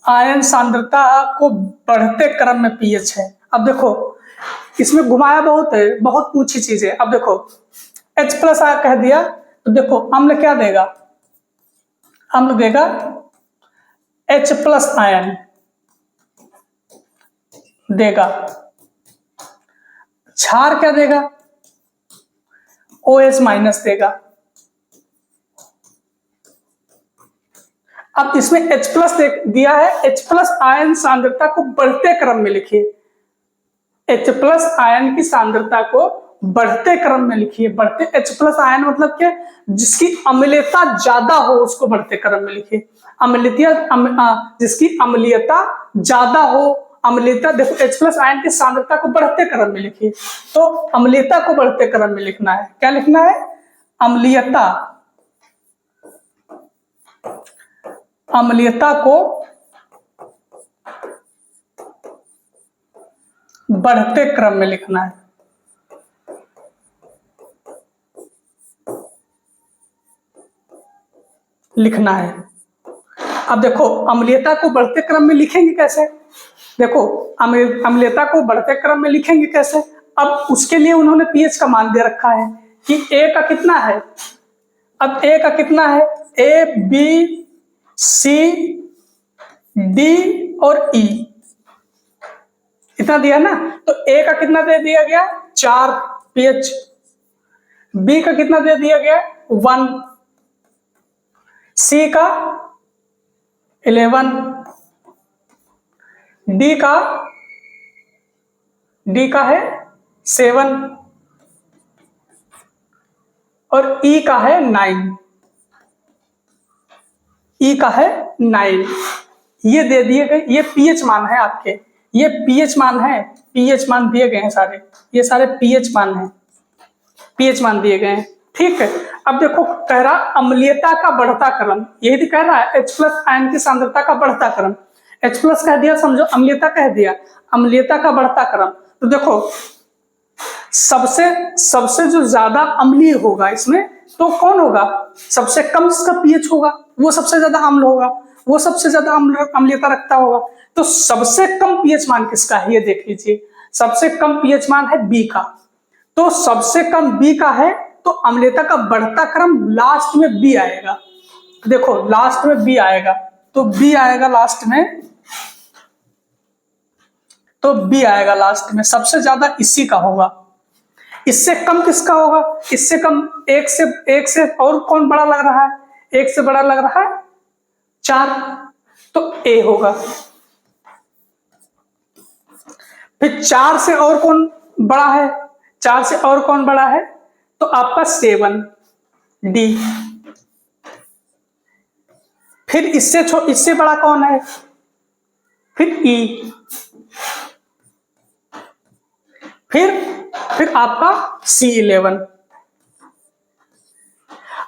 आयन सांद्रता को बढ़ते क्रम में पीएच है। अब देखो इसमें घुमाया बहुत है, बहुत ऊंची चीज है। अब देखो H+ आया कह दिया तो देखो अम्ल क्या देगा, अम्ल देगा H+ आयन देगा। क्षार क्या देगा, OH- देगा। अब इसमें H+ दिया है, H+ आयन सांद्रता को बढ़ते क्रम में लिखिए। H+ आयन की सांद्रता को बढ़ते क्रम में लिखिए। बढ़ते H+ आयन मतलब क्या, जिसकी अम्लीयता ज्यादा हो उसको बढ़ते क्रम में लिखिए। जिसकी अम्लीयता ज्यादा हो, अम्लीयता देखो H+ आयन की सांद्रता को बढ़ते क्रम में लिखिए। तो अम्लीयता को बढ़ते क्रम में लिखना है। क्या लिखना है, अम्लीयता, अम्लीयता को बढ़ते क्रम में लिखना है। लिखना है। अब देखो अम्लीयता को बढ़ते क्रम में लिखेंगे कैसे, देखो अम्लीयता को बढ़ते क्रम में लिखेंगे कैसे। अब उसके लिए उन्होंने पीएच का मान दे रखा है कि ए का कितना है। अब ए का कितना है, ए, बी, सी, डी और ई, इतना दिया ना। तो ए का कितना दे दिया गया, 4 पीएच। बी का कितना दे दिया गया, 1। सी का 11। डी का है 7 और ई का है 9। ई का है 9। ये दे दिए गए, ये पीएच मान है आपके, ये पीएच मान है, पीएच मान दिए गए हैं सारे, ये सारे पीएच मान हैं, पीएच मान दिए गए हैं। ठीक है। अब देखो कह रहा अम्लीयता का बढ़ता क्रम, यही तो कह रहा है H+ आयन की सांद्रता का बढ़ता क्रम। H+ कह दिया, समझो अम्लीयता कह दिया, अम्लीयता का बढ़ता क्रम। तो देखो सबसे जो ज्यादा अम्लीय होगा इसमें तो कौन होगा, सबसे कम इसका पीएच होगा, वो सबसे ज्यादा अम्ल होगा, वो सबसे ज्यादा अम्लीयता रखता होगा। तो सबसे कम पीएच मान किसका है, ये देख लीजिए। सबसे कम पीएच मान है बी का। तो सबसे कम बी का है, तो अम्लीयता का बढ़ता क्रम लास्ट में बी आएगा। देखो लास्ट में बी आएगा, तो बी आएगा लास्ट में, तो बी आएगा लास्ट में, सबसे ज्यादा इसी का होगा। इससे कम किसका होगा, इससे कम एक से और कौन बड़ा लग रहा है, एक से बड़ा लग रहा है 4, तो ए होगा। फिर 4 से और कौन बड़ा है, 4 से और कौन बड़ा है, तो आपका 7 डी। फिर इससे बड़ा कौन है, फिर ई। फिर आपका C11।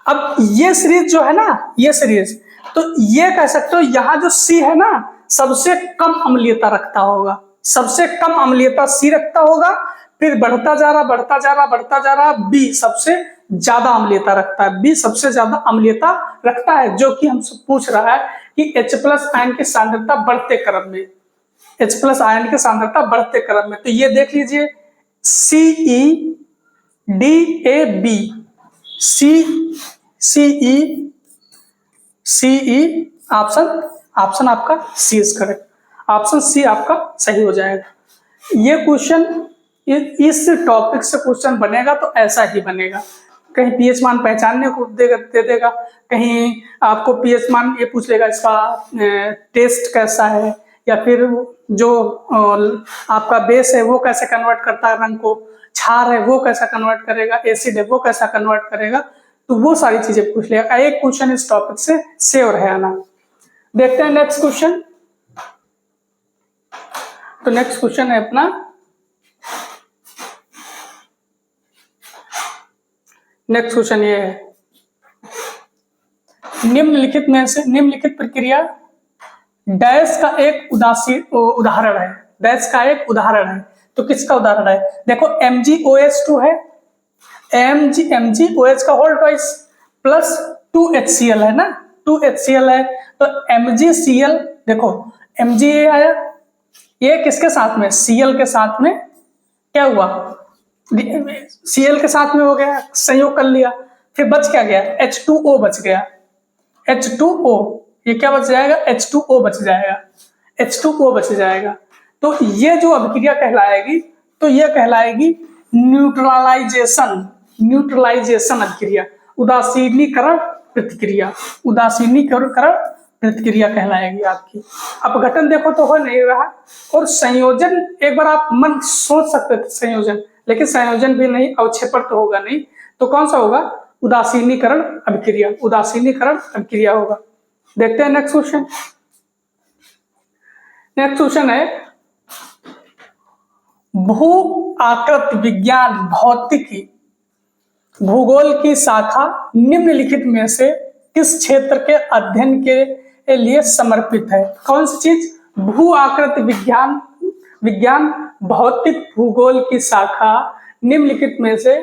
अब ये सीरीज जो है ना, ये सीरीज, तो ये कह सकते हो यहां जो C है ना सबसे कम अम्लीयता रखता होगा, सबसे कम अम्लीयता C रखता होगा। फिर बढ़ता जा रहा B सबसे ज्यादा अम्लीयता रखता है, B सबसे ज्यादा अम्लीयता रखता है, जो कि हमसे पूछ रहा है कि H+ आयन की सांद्रता बढ़ते क्रम में, H+ आयन की सांद्रता बढ़ते क्रम में। तो ये देख लीजिए CE DAB, CE ऑप्शन आपका सी इज करेक्ट, ऑप्शन सी आपका सही हो जाएगा। ये क्वेश्चन इस टॉपिक से क्वेश्चन बनेगा तो ऐसा ही बनेगा, कहीं पीएच मान पहचानने को दे देगा, कहीं आपको पीएच मान ये पूछ लेगा इसका टेस्ट कैसा है, या फिर जो आपका बेस है वो कैसे कन्वर्ट करता है रंग को, क्षार है वो कैसा कन्वर्ट करेगा, एसिड है वो कैसा कन्वर्ट करेगा, तो वो सारी चीजें पूछ लेगा। एक क्वेश्चन इस टॉपिक से श्योर है आना। देखते हैं नेक्स्ट क्वेश्चन। तो नेक्स्ट क्वेश्चन है अपना, नेक्स्ट क्वेश्चन ये है, निम्नलिखित प्रक्रिया डैश का एक उदाहरण है। डैश का एक उदाहरण है, तो किसका उदाहरण है? देखो MgOH2 है, MgOH का होल ट्वाइस प्लस 2HCl है ना, 2HCl है, तो MgCl, देखो Mg आया, ये किसके साथ में? Cl के साथ में क्या हुआ? Cl के साथ में हो गया, संयोग कर लिया, फिर बच क्या गया? H2O बच गया, H2O, ये क्या बच जाएगा? H2O बच जाएगा, H2O बच जाएगा। तो ये जो अभिक्रिया कहलाएगी, तो ये कहलाएगी न्यूट्रलाइजेशन अभिक्रिया, उदासीनीकरण प्रतिक्रिया, उदासीनीकरण प्रतिक्रिया कहलाएगी आपकी। अपघटन देखो तो हो नहीं रहा, और संयोजन एक बार आप मन सोच सकते थे संयोजन, लेकिन संयोजन भी नहीं, अवक्षेपण तो होगा नहीं, तो कौन सा होगा? उदासीनीकरण अभिक्रिया, उदासीनीकरण अभिक्रिया होगा। देखते हैं नेक्स्ट क्वेश्चन। नेक्स्ट क्वेश्चन है भू आकृति विज्ञान भौतिकी भूगोल की शाखा निम्नलिखित में से किस क्षेत्र के अध्ययन के लिए समर्पित है? कौन सी चीज? भू आकृति विज्ञान भौतिक भूगोल की शाखा निम्नलिखित में से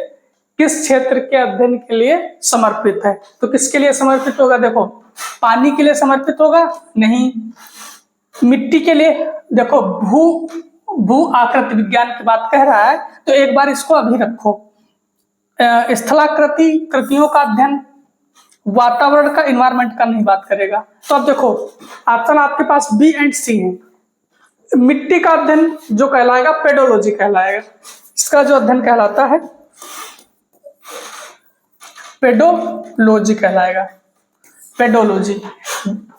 किस क्षेत्र के अध्ययन के लिए समर्पित है? तो किसके लिए समर्पित होगा? देखो पानी के लिए समर्पित होगा? नहीं। मिट्टी के लिए? देखो भू आकृति विज्ञान की बात कह रहा है, तो एक बार इसको अभी रखो। स्थलाकृति कृतियों का अध्ययन, वातावरण का, इन्वायरमेंट का नहीं बात करेगा। तो अब देखो ऑप्शन आपके पास बी एंड सी है। मिट्टी का अध्ययन जो कहलाएगा पेडोलॉजी कहलाएगा, इसका जो अध्ययन कहलाता है पेडोलॉजी कहलाएगा, पेडोलॉजी।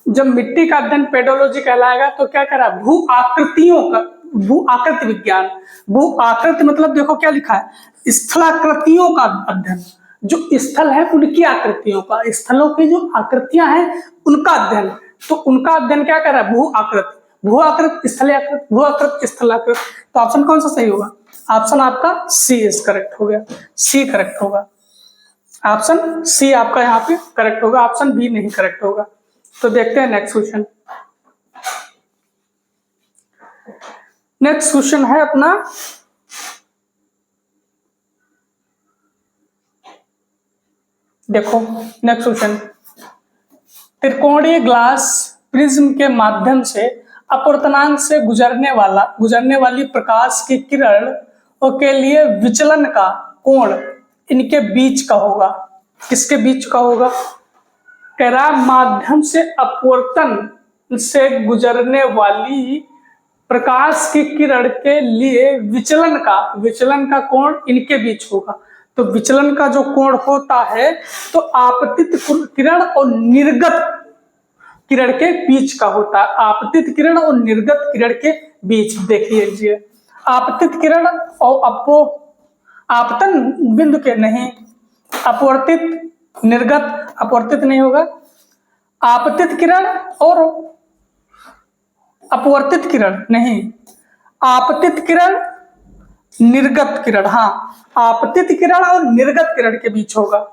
जब मिट्टी का अध्ययन पेडोलॉजी कहलाएगा तो क्या कह रहा है? भू आकृतियों का, भू आकृति विज्ञान। भू आकृति मतलब देखो क्या लिखा है? स्थलाकृतियों का अध्ययन, जो स्थल है उनकी आकृतियों का, स्थलों की जो आकृतियां हैं उनका अध्ययन। तो उनका अध्ययन क्या कर रहा है? भू आकृति, भू आकृति, स्थलाकृति, भू आकृति, स्थलाकृति। तो ऑप्शन कौन सा सही होगा? ऑप्शन आपका सी इज करेक्ट हो गया, सी करेक्ट होगा, ऑप्शन सी आपका यहाँ पे करेक्ट होगा, ऑप्शन बी नहीं करेक्ट होगा। तो देखते हैं नेक्स्ट क्वेश्चन। नेक्स्ट क्वेश्चन है अपना देखो नेक्स्ट क्वेश्चन, त्रिकोणीय ग्लास प्रिज्म के माध्यम से अपवर्तनांक से गुजरने वाली प्रकाश की किरण के लिए विचलन का कोण इनके बीच का होगा। किसके बीच का होगा? कह रहा माध्यम से अपवर्तन से गुजरने वाली प्रकाश की किरण के लिए विचलन का कोण इनके बीच होगा। तो विचलन का जो कोण होता है तो आपतित किरण और निर्गत किरण के बीच का होता है, आपतित किरण और निर्गत किरण के बीच। देखिए आपतित किरण और आपतन बिंदु के नहीं, अपवर्तित निर्गत, अपवर्तित नहीं होगा, आपतित किरण और अपवर्तित किरण नहीं, आपतित किरण निर्गत किरण, हाँ आपतित किरण और निर्गत किरण के बीच होगा।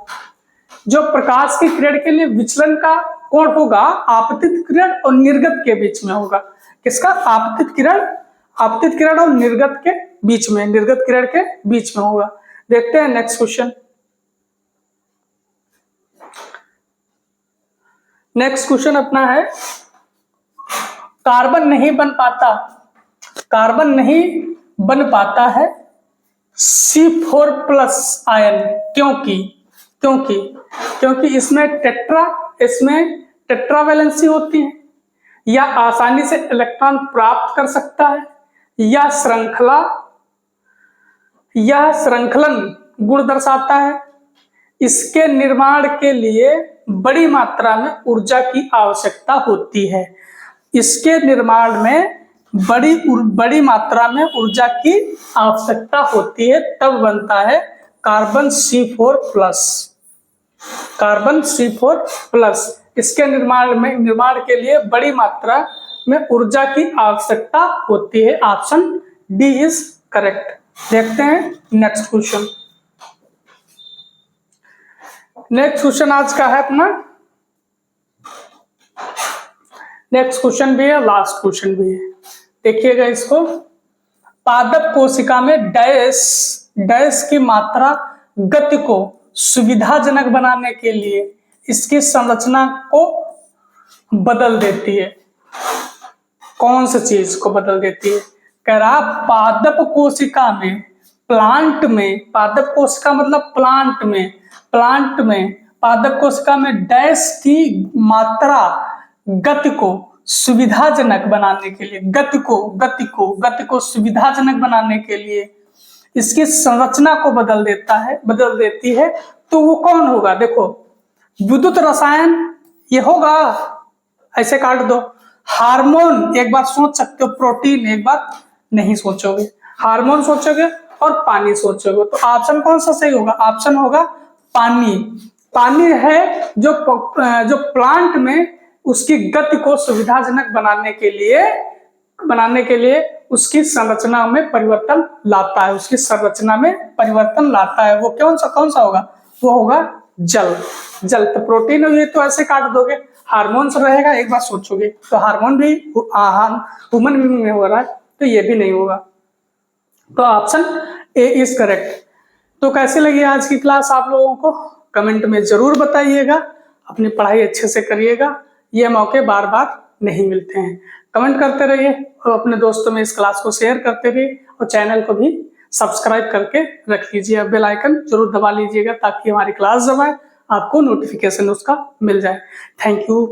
जो प्रकाश की किरण के लिए विचलन का कोण होगा आपतित किरण और निर्गत के बीच में होगा। किसका? आपतित किरण और निर्गत के बीच में, निर्गत किरण के बीच में होगा। देखते हैं नेक्स्ट क्वेश्चन। नेक्स्ट क्वेश्चन अपना है कार्बन नहीं बन पाता है C4+ आयन। क्योंकि इसमें टेट्रा वैलेंसी होती है, या आसानी से इलेक्ट्रॉन प्राप्त कर सकता है, या श्रृंखलन गुण दर्शाता है। इसके निर्माण के लिए बड़ी मात्रा में ऊर्जा की आवश्यकता होती है। इसके निर्माण में बड़ी मात्रा में ऊर्जा की आवश्यकता होती है, तब बनता है कार्बन C4+। Carbon C4+। इसके निर्माण के लिए बड़ी मात्रा में ऊर्जा की आवश्यकता होती है। Option D is correct. देखते हैं नेक्स्ट क्वेश्चन। नेक्स्ट क्वेश्चन आज का है अपना नेक्स्ट क्वेश्चन भी है, लास्ट क्वेश्चन भी है, देखिएगा इसको। पादप कोशिका में डैश डैश की मात्रा गति को सुविधाजनक बनाने के लिए इसकी संरचना को बदल देती है। कौन सी चीज को बदल देती है? कह रहा पादप कोशिका में, प्लांट में, पादप कोशिका मतलब प्लांट में पादप कोशिका में डैश की मात्रा गति को सुविधाजनक बनाने के लिए, गति को सुविधाजनक बनाने के लिए इसकी संरचना को बदल देती है। तो वो कौन होगा? देखो, विद्युत रसायन ये होगा, ऐसे काट दो। हार्मोन एक बार सोच सकते हो, प्रोटीन एक बार नहीं सोचोगे, हार्मोन सोचोगे और पानी सोचोगे। तो ऑप्शन कौन सा सही होगा? ऑप्शन होगा पानी। पानी है जो प्लांट में उसकी गति को सुविधाजनक बनाने के लिए उसकी संरचना में परिवर्तन लाता है, वो कौन सा होगा? वो होगा जल। तो प्रोटीन ये तो ऐसे काट दोगे, हार्मोन्स रहेगा, एक बार सोचोगे तो हार्मोन भी ह्यूमन बीइंग में हो रहा है, तो ये भी नहीं होगा। तो ऑप्शन ए इज करेक्ट। तो कैसी लगी आज की क्लास आप लोगों को? कमेंट में जरूर बताइएगा। अपनी पढ़ाई अच्छे से करिएगा, ये मौके बार बार नहीं मिलते हैं। कमेंट करते रहिए और अपने दोस्तों में इस क्लास को शेयर करते रहिए और चैनल को भी सब्सक्राइब करके रख लीजिए। बेल आइकन जरूर दबा लीजिएगा ताकि हमारी क्लास जब आए आपको नोटिफिकेशन उसका मिल जाए। Thank you.